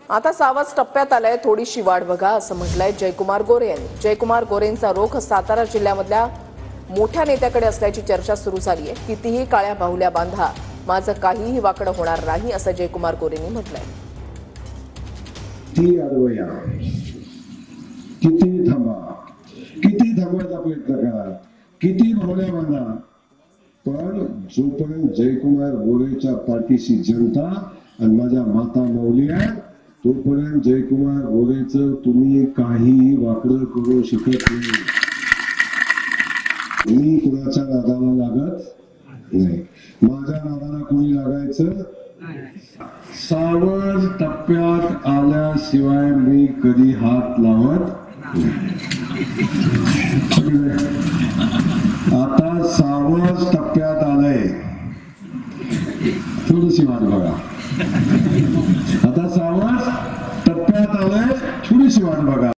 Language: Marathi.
आता सावज टप्प्यात आलाय, थोडीशी वाढ बघा असं म्हटलंय जयकुमार गोरे यांनी। जयकुमार गोरेंचा रोख सातारा जिल्ह्यामधल्या मोठ्या नेत्याकडे असल्याची चर्चा सुरू झाली आहे। कितीही काळ्या बाहुल्या बांधा, माझं काहीही वाकडं होणार नाही असं जयकुमार गोरेंनी म्हटलंय। ती अडवया, किती थांबा, किती थांबवायचा प्रयत्न करा, किती बाहुल्या बांधा, पण जोपर्यंत जयकुमार गोरेच्या पाठीशी जनता आणि माझ्या माता माऊली आहे, तोपर्यंत जयकुमार गोरेचं तुम्ही काही वाकडं करू शकत नाही। मी कुणाच्या नादाला लागत नाही, माझ्या नादाला कोणी लागायचं सावज टप्प्यात आल्याशिवाय मी कधी हात लावत नाही। आता सावज टप्प्यात आलंय, थोडीशी वाट बघा। आता सावज टप्प्यात आलंय, थोडीशी वाट बघा।